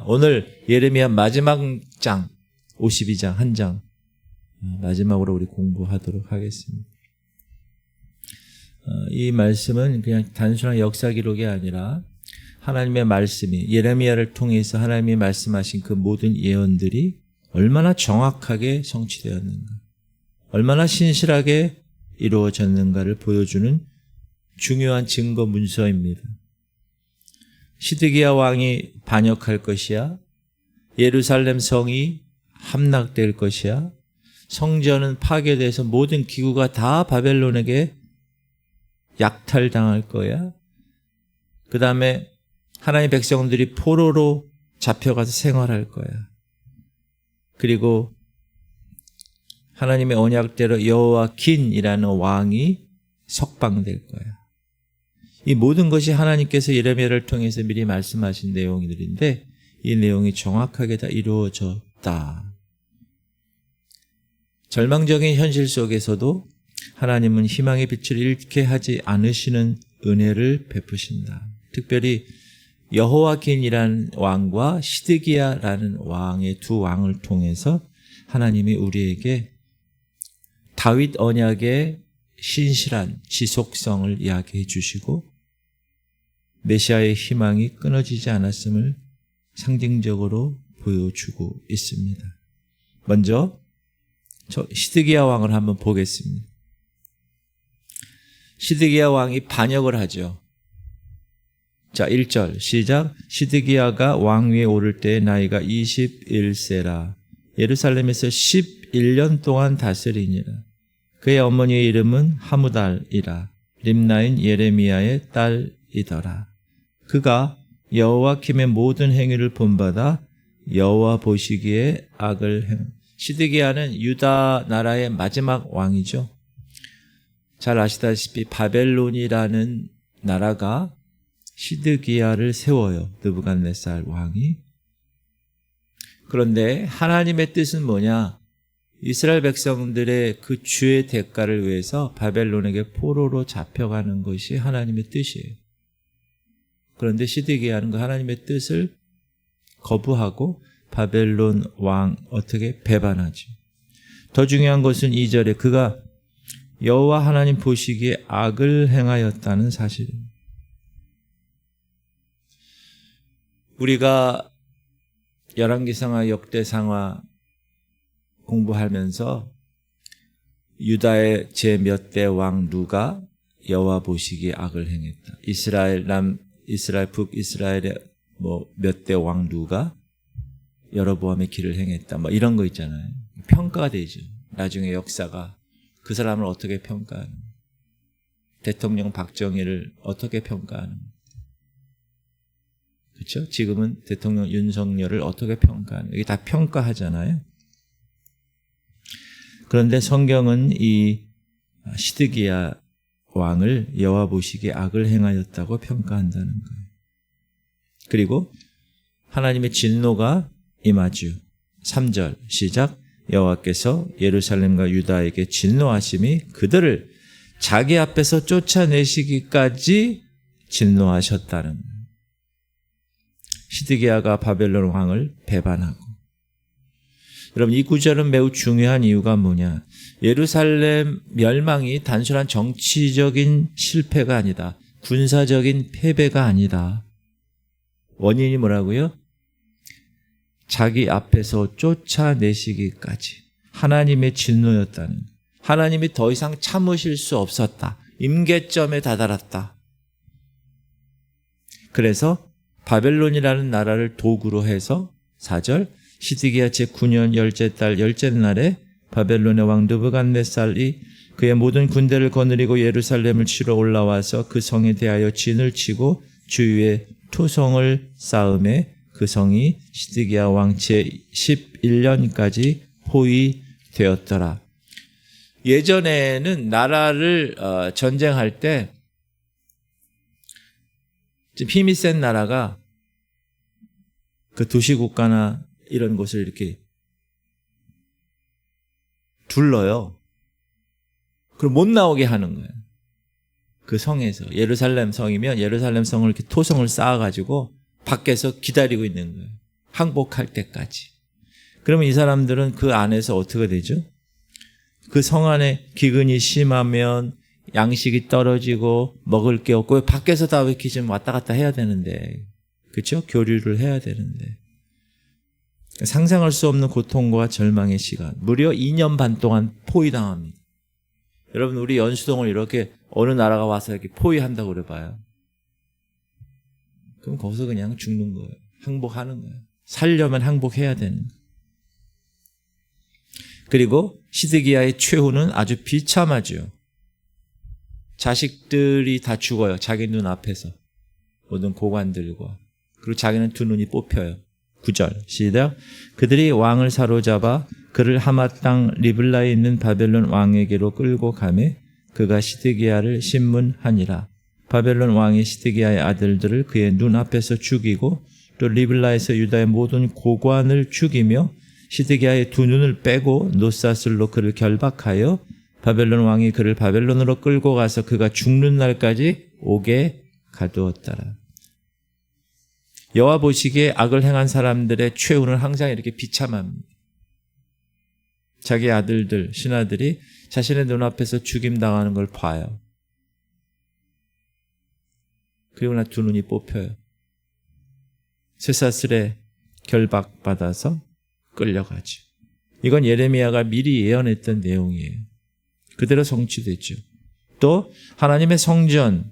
오늘 예레미야 마지막 장 52장 한 장 마지막으로 우리 공부하도록 하겠습니다. 이 말씀은 그냥 단순한 역사 기록이 아니라 하나님의 말씀이 예레미야를 통해서 하나님이 말씀하신 그 모든 예언들이 얼마나 정확하게 성취되었는가, 얼마나 신실하게 이루어졌는가를 보여주는 중요한 증거 문서입니다. 시드기야 왕이 반역할 것이야, 예루살렘 성이 함락될 것이야, 성전은 파괴돼서 모든 기구가 다 바벨론에게 약탈당할 거야. 그 다음에 하나님의 백성들이 포로로 잡혀가서 생활할 거야. 그리고 하나님의 언약대로 여호와긴이라는 왕이 석방될 거야. 이 모든 것이 하나님께서 예레미야를 통해서 미리 말씀하신 내용들인데 이 내용이 정확하게 다 이루어졌다. 절망적인 현실 속에서도 하나님은 희망의 빛을 잃게 하지 않으시는 은혜를 베푸신다. 특별히 여호와긴이라는 왕과 시드기야라는 왕의 두 왕을 통해서 하나님이 우리에게 다윗 언약의 신실한 지속성을 이야기해 주시고 메시아의 희망이 끊어지지 않았음을 상징적으로 보여주고 있습니다. 먼저 시드기야 왕을 한번 보겠습니다. 시드기야 왕이 반역을 하죠. 자, 1절 시작. 시드기야가 왕위에 오를 때 나이가 21세라. 예루살렘에서 11년 동안 다스리니라. 그의 어머니의 이름은 하무달이라. 림나인 예레미야의 딸이더라. 그가 여호와김의 모든 행위를 본받아 여호와 보시기에 악을 행. 시드기야는 유다 나라의 마지막 왕이죠. 잘 아시다시피 바벨론이라는 나라가 시드기야를 세워요. 느부갓네살 왕이. 그런데 하나님의 뜻은 뭐냐? 이스라엘 백성들의 그 죄의 대가를 위해서 바벨론에게 포로로 잡혀가는 것이 하나님의 뜻이에요. 그런데 시드기야는 그 하나님의 뜻을 거부하고 바벨론 왕 어떻게 배반하죠. 더 중요한 것은 2절에 그가 여호와 하나님 보시기에 악을 행하였다는 사실입니다. 우리가 열왕기상하 역대상하 공부하면서 유다의 제 몇 대 왕 누가 여호와 보시기에 악을 행했다. 이스라엘 북이스라엘의 몇 대 왕 누가 여로보암의 길을 행했다. 이런 거 있잖아요. 평가가 되죠. 나중에 역사가 그 사람을 어떻게 평가하는, 대통령 박정희를 어떻게 평가하는, 그렇죠? 지금은 대통령 윤석열을 어떻게 평가하는, 이게 다 평가하잖아요. 그런데 성경은 이 시드기야 왕을 여호와 보시기에 악을 행하였다고 평가한다는 거예요. 그리고 하나님의 진노가 임하죠. 3절 시작. 여호와께서 예루살렘과 유다에게 진노하심이 그들을 자기 앞에서 쫓아내시기까지 진노하셨다는 거예요. 시드기야가 바벨론 왕을 배반하고. 여러분, 이 구절은 매우 중요한 이유가 뭐냐? 예루살렘 멸망이 단순한 정치적인 실패가 아니다. 군사적인 패배가 아니다. 원인이 뭐라고요? 자기 앞에서 쫓아내시기까지 하나님의 진노였다는, 하나님이 더 이상 참으실 수 없었다. 임계점에 다다랐다. 그래서 바벨론이라는 나라를 도구로 해서 4절 시드기야 제9년 열째 달 열째 날에 바벨론의 왕 느부갓네살이 그의 모든 군대를 거느리고 예루살렘을 치러 올라와서 그 성에 대하여 진을 치고 주위에 투성을 쌓음에 그 성이 시드기야 왕 제11년까지 포위되었더라. 예전에는 나라를 전쟁할 때 좀 힘이 센 나라가 그 도시국가나 이런 곳을 이렇게 둘러요. 그럼 못 나오게 하는 거예요. 그 성에서. 예루살렘 성이면 예루살렘 성을 이렇게 토성을 쌓아가지고 밖에서 기다리고 있는 거예요. 항복할 때까지. 그러면 이 사람들은 그 안에서 어떻게 되죠? 그 성 안에 기근이 심하면 양식이 떨어지고 먹을 게 없고 밖에서 다 이렇게 좀 왔다 갔다 해야 되는데, 그렇죠? 교류를 해야 되는데 상상할 수 없는 고통과 절망의 시간, 무려 2년 반 동안 포위당합니다. 여러분, 우리 연수동을 이렇게 어느 나라가 와서 이렇게 포위한다고 그래봐요. 그럼 거기서 그냥 죽는 거예요. 항복하는 거예요. 살려면 항복해야 되는 거예요. 그리고 시드기야의 최후는 아주 비참하죠. 자식들이 다 죽어요. 자기 눈 앞에서. 모든 고관들과. 그리고 자기는 두 눈이 뽑혀요. 9절 시작. 그들이 왕을 사로잡아 그를 하맛 땅 리블라에 있는 바벨론 왕에게로 끌고 가매 그가 시드기야를 신문하니라. 바벨론 왕이 시드기야의 아들들을 그의 눈 앞에서 죽이고 또 리블라에서 유다의 모든 고관을 죽이며 시드기야의 두 눈을 빼고 놋사슬로 그를 결박하여 바벨론 왕이 그를 바벨론으로 끌고 가서 그가 죽는 날까지 옥에 가두었더라. 여호와 보시기에 악을 행한 사람들의 최후는 항상 이렇게 비참합니다. 자기 아들들, 신하들이 자신의 눈앞에서 죽임당하는 걸 봐요. 그리고 나 두 눈이 뽑혀요. 쇠사슬에 결박받아서 끌려가죠. 이건 예레미야가 미리 예언했던 내용이에요. 그대로 성취됐죠. 또 하나님의 성전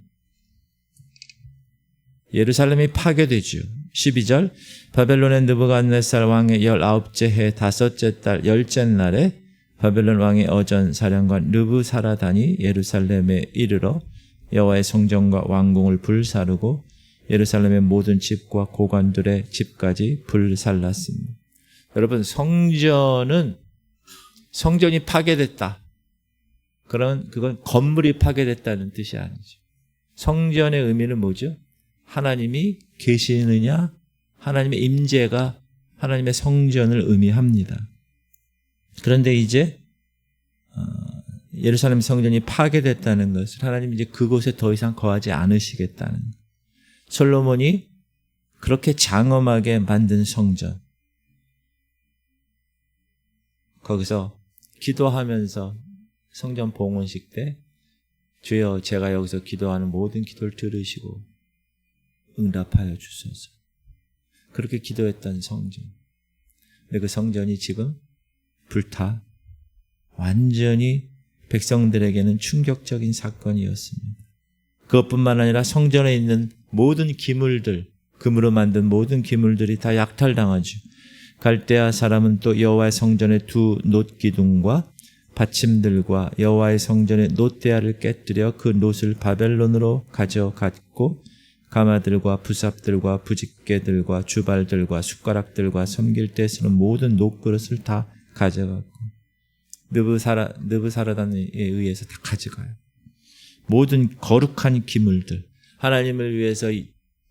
예루살렘이 파괴되죠. 12절 바벨론의 느부갓네살 왕의 19째 해 5째 달 10째 날에 바벨론 왕의 어전 사령관 느부사라단이 예루살렘에 이르러 여호와의 성전과 왕궁을 불사르고 예루살렘의 모든 집과 고관들의 집까지 불살랐습니다. 여러분, 성전이 파괴됐다. 그건 건물이 파괴됐다는 뜻이 아니죠. 성전의 의미는 뭐죠? 하나님이 계시느냐, 하나님의 임재가 하나님의 성전을 의미합니다. 그런데 이제 예루살렘 성전이 파괴됐다는 것을 하나님이 이제 그곳에 더 이상 거하지 않으시겠다는, 솔로몬이 그렇게 장엄하게 만든 성전, 거기서 기도하면서 성전 봉헌식 때 주여 제가 여기서 기도하는 모든 기도를 들으시고 응답하여 주소서. 그렇게 기도했던 성전. 근데 그 성전이 지금 불타 완전히 백성들에게는 충격적인 사건이었습니다. 그것뿐만 아니라 성전에 있는 모든 기물들, 금으로 만든 모든 기물들이 다 약탈당하죠. 갈대아 사람은 또 여호와의 성전의 두 놋기둥과 받침들과 여호와의 성전의 놋대야를 깨뜨려 그 놋을 바벨론으로 가져갔고 가마들과 부삽들과 부집개들과 주발들과 숟가락들과 섬길 때 쓰는 모든 놋그릇을 다 가져갔고 느부사라단에 의해서 다 가져가요. 모든 거룩한 기물들, 하나님을 위해서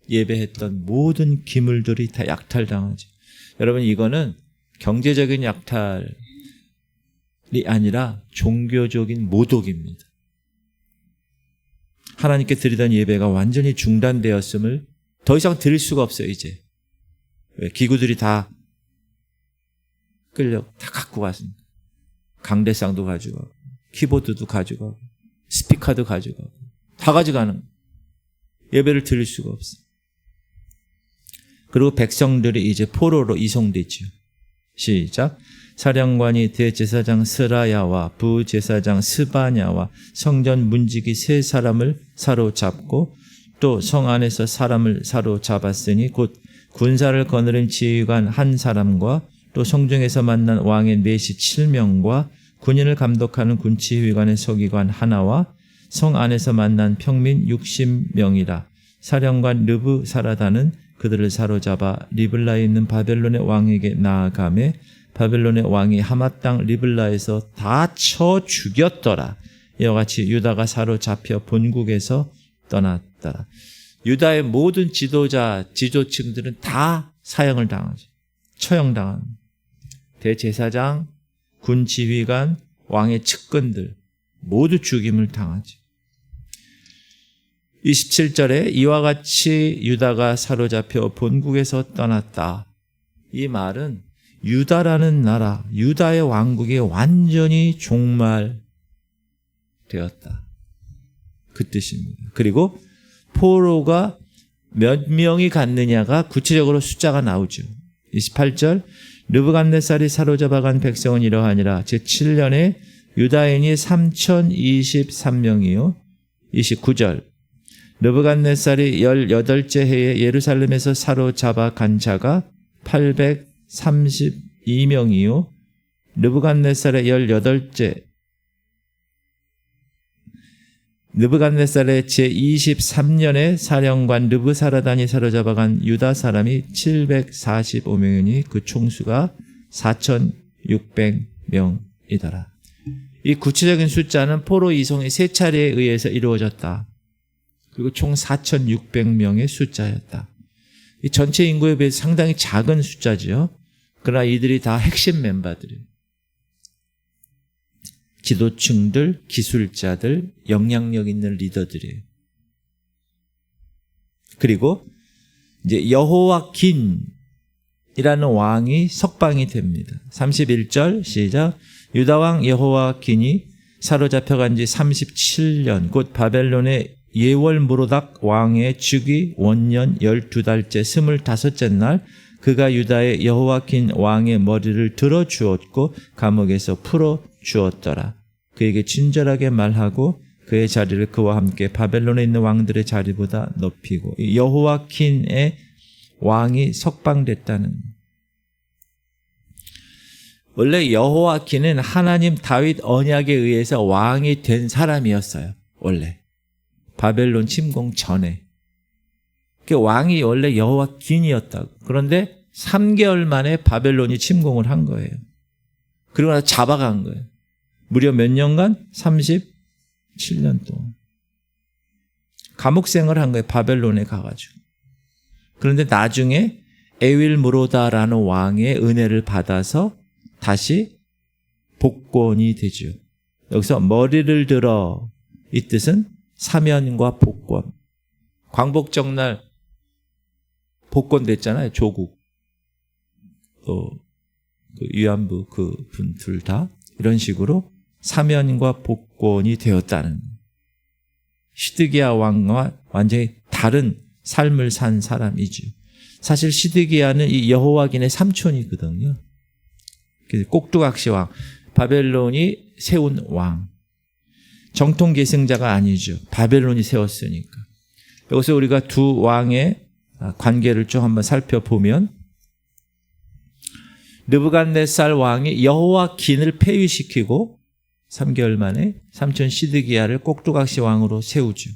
예배했던 모든 기물들이 다 약탈당하죠. 여러분, 이거는 경제적인 약탈이 아니라 종교적인 모독입니다. 하나님께 드리던 예배가 완전히 중단되었음을 더 이상 드릴 수가 없어요. 이제 기구들이 다 갖고 갔습니다. 강대상도 가져가고 키보드도 가져가고 스피커도 가져가고 다 가져가는, 예배를 드릴 수가 없어요. 그리고 백성들이 이제 포로로 이송됐죠. 시작. 사령관이 대제사장 스라야와 부제사장 스바냐와 성전 문지기 3사람을 사로잡고 또 성 안에서 사람을 사로잡았으니 곧 군사를 거느린 지휘관 1사람과 또 성중에서 만난 왕의 내시 7명과 군인을 감독하는 군치휘관의 서기관 1와 성 안에서 만난 평민 60명이라. 사령관 느부사라단은 그들을 사로잡아 리블라에 있는 바벨론의 왕에게 나아가매 바벨론의 왕이 하맛 땅 리블라에서 다 쳐 죽였더라. 이와 같이 유다가 사로잡혀 본국에서 떠났더라. 유다의 모든 지도층들은 다 사형을 당하죠. 처형당합니다. 대제사장, 군지휘관, 왕의 측근들 모두 죽임을 당하죠. 27절에 이와 같이 유다가 사로잡혀 본국에서 떠났다. 이 말은 유다라는 나라, 유다의 왕국이 완전히 종말되었다. 그 뜻입니다. 그리고 포로가 몇 명이 갔느냐가 구체적으로 숫자가 나오죠. 28절 느부갓네살이 사로잡아간 백성은 이러하니라. 제7년에 유다인이 3023명이요. 29절 느부갓네살이 18째 해에 예루살렘에서 사로잡아간 자가 832명이요. 느부갓네살의 18째 느부갓네살의 제23년에 사령관 느부사라단이 사로잡아간 유다 사람이 745명이니 그 총수가 4600명이더라. 이 구체적인 숫자는 포로 이송이 3차례에 의해서 이루어졌다. 그리고 총 4600명의 숫자였다. 이 전체 인구에 비해서 상당히 작은 숫자죠. 그러나 이들이 다 핵심 멤버들이에요. 지도층들, 기술자들, 영향력 있는 리더들이에요. 그리고 이제 여호와긴이라는 왕이 석방이 됩니다. 31절 시작. 유다왕 여호와긴이 사로잡혀간 지 37년 곧 바벨론의 예월무로닥 왕의 즉위 원년 12달째 25째 날 그가 유다의 여호와긴 왕의 머리를 들어주었고 감옥에서 풀어주었더라. 그에게 친절하게 말하고 그의 자리를 그와 함께 바벨론에 있는 왕들의 자리보다 높이고 여호와긴의 왕이 석방됐다는. 원래 여호와긴은 하나님 다윗 언약에 의해서 왕이 된 사람이었어요. 원래 바벨론 침공 전에. 왕이 원래 여호와긴이었다고. 그런데 3개월 만에 바벨론이 침공을 한 거예요. 그리고 나서 잡아간 거예요. 무려 몇 년간? 37년 동안. 감옥생활을 한 거예요. 바벨론에 가가지고. 그런데 나중에 에윌무로다라는 왕의 은혜를 받아서 다시 복권이 되죠. 여기서 머리를 들어 이 뜻은 사면과 복권. 광복절날 복권 됐잖아요. 조국. 또 위안부 그 분들 다 이런 식으로 사면과 복권이 되었다는. 시드기야 왕과 완전히 다른 삶을 산 사람이죠. 사실 시드기야는 이 여호와긴의 삼촌이거든요. 꼭두각시 왕, 바벨론이 세운 왕. 정통 계승자가 아니죠. 바벨론이 세웠으니까. 여기서 우리가 두 왕의 관계를 좀 한번 살펴보면 느부갓네살 왕이 여호와긴을 폐위시키고 3개월 만에 삼촌 시드기야를 꼭두각시 왕으로 세우죠.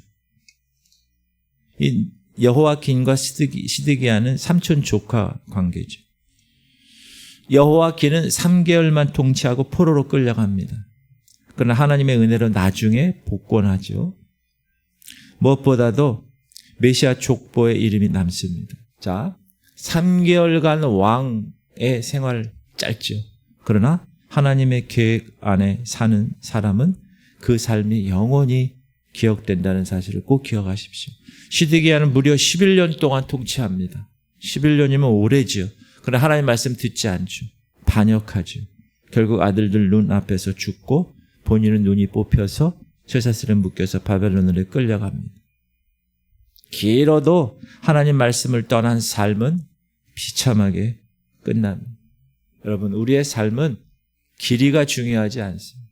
이 여호와긴과 시드기야는 삼촌 조카 관계죠. 여호와긴은 3개월만 통치하고 포로로 끌려갑니다. 그러나 하나님의 은혜로 나중에 복권하죠. 무엇보다도 메시아 족보의 이름이 남습니다. 자, 3개월간 왕의 생활 짧죠. 그러나 하나님의 계획 안에 사는 사람은 그 삶이 영원히 기억된다는 사실을 꼭 기억하십시오. 시드기야는 무려 11년 동안 통치합니다. 11년이면 오래죠. 그러나 하나님 말씀 듣지 않죠. 반역하죠. 결국 아들들 눈앞에서 죽고 본인은 눈이 뽑혀서 쇠사슬에 묶여서 바벨론으로 끌려갑니다. 길어도 하나님 말씀을 떠난 삶은 비참하게 끝납니다. 여러분, 우리의 삶은 길이가 중요하지 않습니다.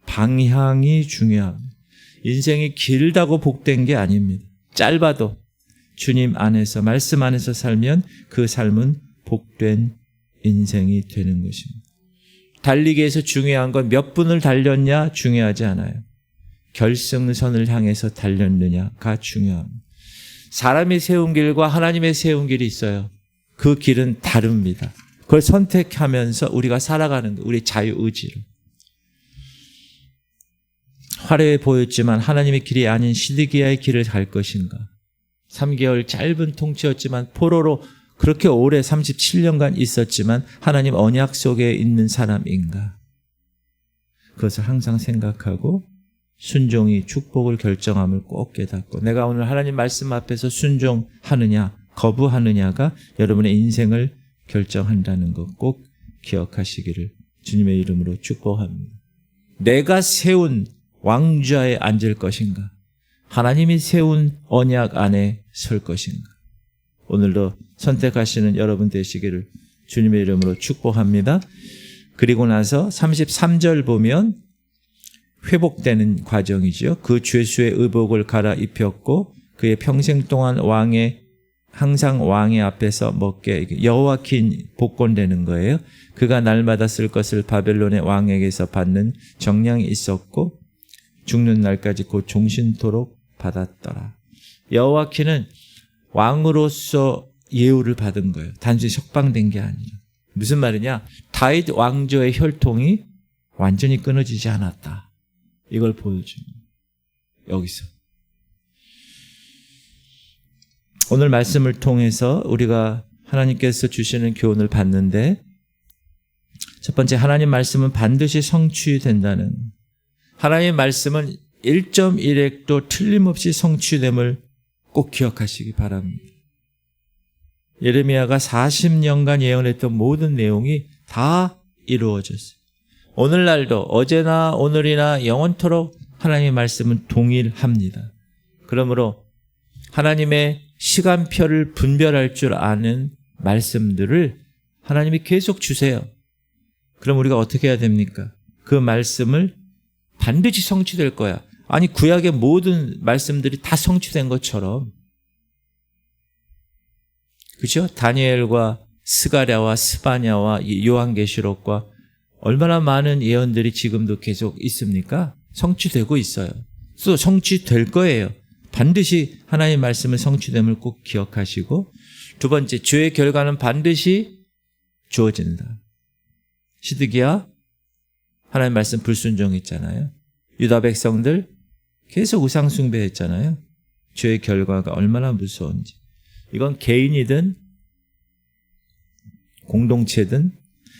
방향이 중요합니다. 인생이 길다고 복된 게 아닙니다. 짧아도 주님 안에서, 말씀 안에서 살면 그 삶은 복된 인생이 되는 것입니다. 달리기에서 중요한 건 몇 분을 달렸냐 중요하지 않아요. 결승선을 향해서 달렸느냐가 중요합니다. 사람이 세운 길과 하나님의 세운 길이 있어요. 그 길은 다릅니다. 그걸 선택하면서 우리가 살아가는 우리 자유의지를. 화려해 보였지만 하나님의 길이 아닌 시드기야의 길을 갈 것인가. 3개월 짧은 통치였지만 포로로 그렇게 오래 37년간 있었지만 하나님 언약 속에 있는 사람인가. 그것을 항상 생각하고 순종이 축복을 결정함을 꼭 깨닫고, 내가 오늘 하나님 말씀 앞에서 순종하느냐 거부하느냐가 여러분의 인생을 결정한다는 것 꼭 기억하시기를 주님의 이름으로 축복합니다. 내가 세운 왕좌에 앉을 것인가? 하나님이 세운 언약 안에 설 것인가? 오늘도 선택하시는 여러분 되시기를 주님의 이름으로 축복합니다. 그리고 나서 33절 보면 회복되는 과정이죠. 그 죄수의 의복을 갈아입혔고 그의 평생 동안 항상 왕의 앞에서 먹게 여호와킨 복권되는 거예요. 그가 날마다 쓸 것을 바벨론의 왕에게서 받는 정량이 있었고 죽는 날까지 곧 종신토록 받았더라. 여호와킨은 왕으로서 예우를 받은 거예요. 단순히 석방된 게 아니라. 무슨 말이냐? 다윗 왕조의 혈통이 완전히 끊어지지 않았다. 이걸 보여줍니다. 여기서. 오늘 말씀을 통해서 우리가 하나님께서 주시는 교훈을 받는데 첫 번째, 하나님 말씀은 반드시 성취된다는, 하나님 말씀은 1.1핵도 틀림없이 성취됨을 꼭 기억하시기 바랍니다. 예레미야가 40년간 예언했던 모든 내용이 다 이루어졌어요. 오늘날도 어제나 오늘이나 영원토록 하나님의 말씀은 동일합니다. 그러므로 하나님의 시간표를 분별할 줄 아는 말씀들을 하나님이 계속 주세요. 그럼 우리가 어떻게 해야 됩니까? 그 말씀을 반드시 성취될 거야. 아니, 구약의 모든 말씀들이 다 성취된 것처럼, 그죠? 다니엘과 스가랴와 스바냐와 요한계시록과 얼마나 많은 예언들이 지금도 계속 있습니까? 성취되고 있어요. 또 성취될 거예요. 반드시 하나님의 말씀은 성취됨을 꼭 기억하시고, 두 번째, 죄의 결과는 반드시 주어진다. 시드기야 하나님의 말씀 불순종했잖아요. 유다 백성들 계속 우상 숭배했잖아요. 죄의 결과가 얼마나 무서운지. 이건 개인이든 공동체든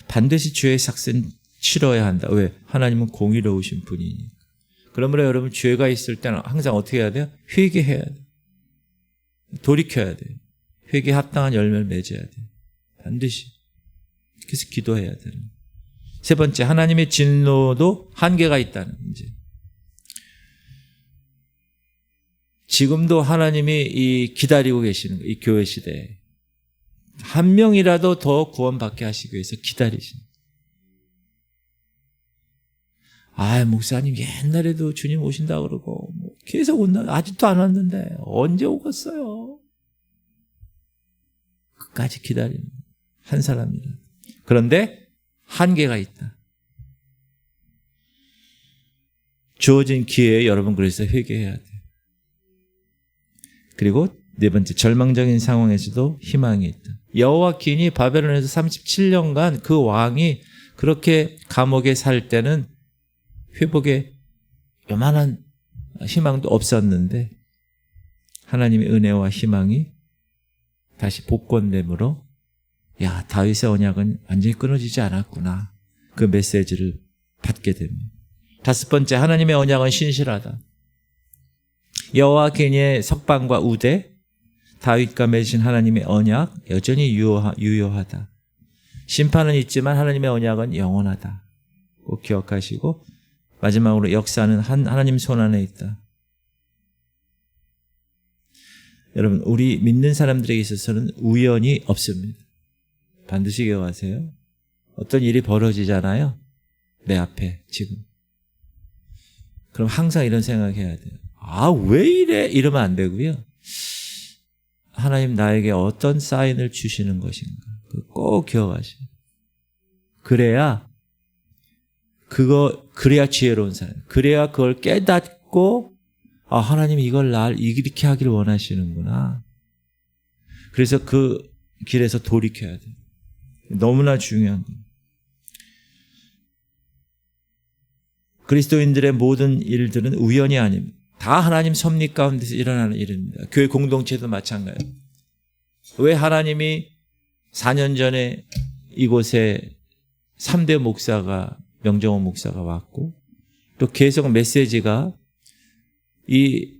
반드시 죄의 삭은 치러야 한다. 왜? 하나님은 공의로우신 분이니까. 그러므로 여러분, 죄가 있을 때는 항상 어떻게 해야 돼요? 회개해야 돼요. 돌이켜야 돼요. 회개에 합당한 열매를 맺어야 돼요. 반드시. 그래서 기도해야 되는. 세 번째, 하나님의 진노도 한계가 있다는 문제. 지금도 하나님이 기다리고 계시는 거예요. 이 교회 시대에. 한 명이라도 더 구원받게 하시기 위해서 기다리시는. 목사님 옛날에도 주님 오신다고 그러고 계속 온다. 아직도 안 왔는데 언제 오겠어요? 끝까지 기다리는 한 사람이라. 그런데 한계가 있다. 주어진 기회에 여러분 그래서 회개해야 돼요. 그리고 네 번째, 절망적인 상황에서도 희망이 있다. 여호와킨이 바벨론에서 37년간 그 왕이 그렇게 감옥에 살 때는 회복에 요만한 희망도 없었는데 하나님의 은혜와 희망이 다시 복권됨으로 다윗의 언약은 완전히 끊어지지 않았구나. 그 메시지를 받게 됩니다. 다섯 번째, 하나님의 언약은 신실하다. 여호와킨의 석방과 우대, 다윗과 맺으신 하나님의 언약 여전히 유효하다. 심판은 있지만 하나님의 언약은 영원하다. 꼭 기억하시고, 마지막으로 역사는 하나님 손 안에 있다. 여러분, 우리 믿는 사람들에게 있어서는 우연이 없습니다. 반드시 기억하세요. 어떤 일이 벌어지잖아요. 내 앞에 지금. 그럼 항상 이런 생각해야 돼요. 왜 이래? 이러면 안 되고요. 하나님 나에게 어떤 사인을 주시는 것인가. 꼭 기억하시고. 그래야 지혜로운 사람. 그래야 그걸 깨닫고, 하나님이 이걸 날 이렇게 하기를 원하시는구나. 그래서 그 길에서 돌이켜야 돼요. 너무나 중요한 겁니다. 그리스도인들의 모든 일들은 우연이 아닙니다. 다 하나님 섭리 가운데서 일어나는 일입니다. 교회 공동체도 마찬가지예요. 왜 하나님이 4년 전에 이곳에 3대 목사가, 명정호 목사가 왔고, 또 계속 메시지가 이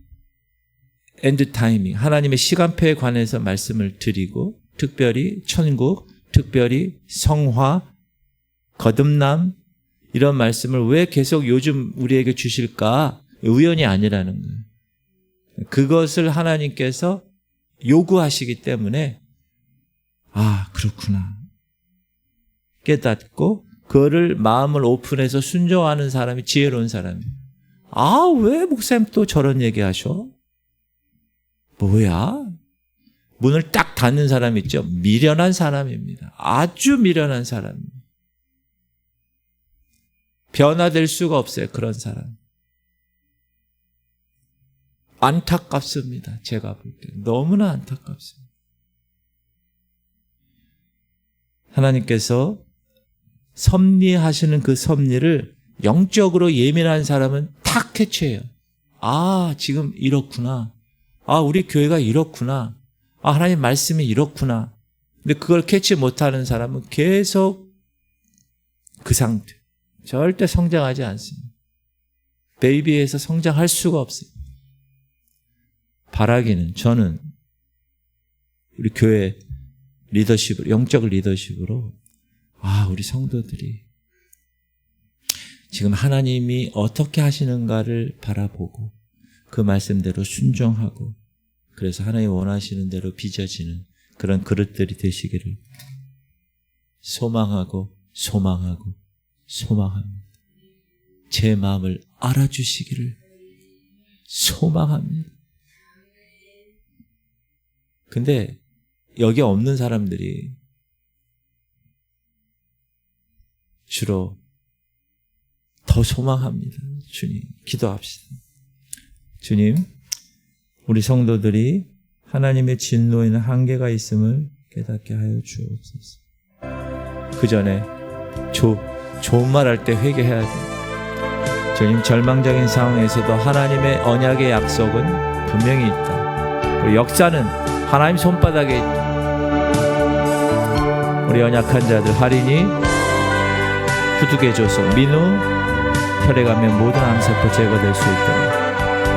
엔드 타이밍, 하나님의 시간표에 관해서 말씀을 드리고, 특별히 천국, 특별히 성화, 거듭남 이런 말씀을 왜 계속 요즘 우리에게 주실까? 우연이 아니라는 거예요. 그것을 하나님께서 요구하시기 때문에 그렇구나 깨닫고 그거를 마음을 오픈해서 순종하는 사람이 지혜로운 사람이에요. 왜 목사님 또 저런 얘기하셔? 뭐야? 문을 딱 닫는 사람 있죠? 미련한 사람입니다. 아주 미련한 사람입니다. 변화될 수가 없어요. 그런 사람. 안타깝습니다. 제가 볼 때 너무나 안타깝습니다. 하나님께서 섭리하시는 그 섭리를 영적으로 예민한 사람은 탁 캐치해요. 지금 이렇구나. 우리 교회가 이렇구나. 하나님 말씀이 이렇구나. 근데 그걸 캐치 못하는 사람은 계속 그 상태. 절대 성장하지 않습니다. 베이비에서 성장할 수가 없어요. 바라기는 저는 우리 교회 리더십으로, 영적 리더십으로 우리 성도들이 지금 하나님이 어떻게 하시는가를 바라보고 그 말씀대로 순종하고 그래서 하나님 원하시는 대로 빚어지는 그런 그릇들이 되시기를 소망합니다. 제 마음을 알아주시기를 소망합니다. 근데 여기 없는 사람들이 주로 더 소망합니다. 주님, 기도합시다. 주님, 우리 성도들이 하나님의 진노에는 한계가 있음을 깨닫게 하여 주옵소서. 그 전에 좋은 말 할 때 회개해야 돼요. 주님, 절망적인 상황에서도 하나님의 언약의 약속은 분명히 있다. 그리고 역사는 하나님 손바닥에 있다. 우리 연약한 자들 할인이 후두개줘서 민우 혈액암의 모든 암세포 제거될 수 있도록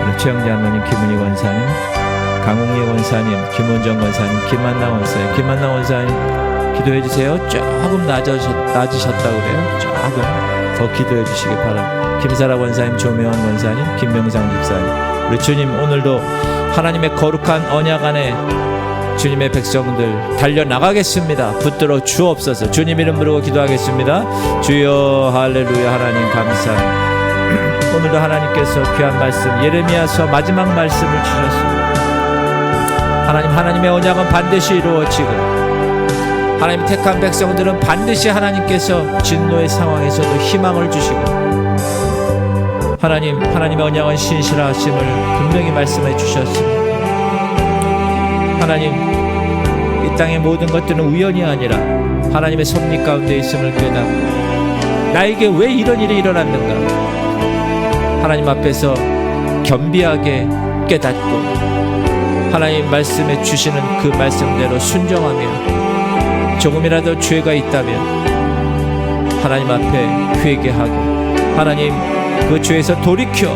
우리 최영재 장로님, 김은희 원사님, 강웅희 원사님, 김원정 원사님, 김만나 원사님, 김만나 원사님 기도해 주세요. 조금 낮으셨다고 그래요. 조금 더 기도해 주시기 바랍니다. 김사라 원사님, 조명원 원사님, 김명상 집사님, 우리 주님 오늘도 하나님의 거룩한 언약 안에 주님의 백성들 달려나가겠습니다. 붙들어 주옵소서. 주님 이름 부르고 기도하겠습니다. 주여 할렐루야. 하나님 감사합니다. 오늘도 하나님께서 귀한 말씀 예레미야서 마지막 말씀을 주셨습니다. 하나님의 언약은 반드시 이루어지고 하나님 택한 백성들은 반드시 하나님께서 진노의 상황에서도 희망을 주시고 하나님의 언약은 신실하심을 분명히 말씀해 주셨습니다. 하나님, 이 땅의 모든 것들은 우연이 아니라 하나님의 섭리 가운데 있음을 깨닫고 나에게 왜 이런 일이 일어났는가 하나님 앞에서 겸비하게 깨닫고 하나님 말씀에 주시는 그 말씀대로 순종하며 조금이라도 죄가 있다면 하나님 앞에 회개하고 하나님 그 죄에서 돌이켜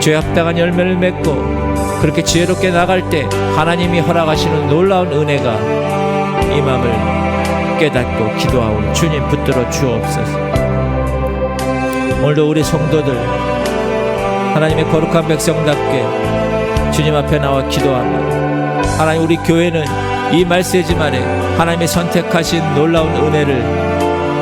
죄에 합당한 열매를 맺고 그렇게 지혜롭게 나갈 때 하나님이 허락하시는 놀라운 은혜가 임함을 깨닫고 기도하오. 주님 붙들어 주옵소서. 오늘도 우리 성도들 하나님의 거룩한 백성답게 주님 앞에 나와 기도합니다. 하나님, 우리 교회는 이 말세지 만에 하나님의 선택하신 놀라운 은혜를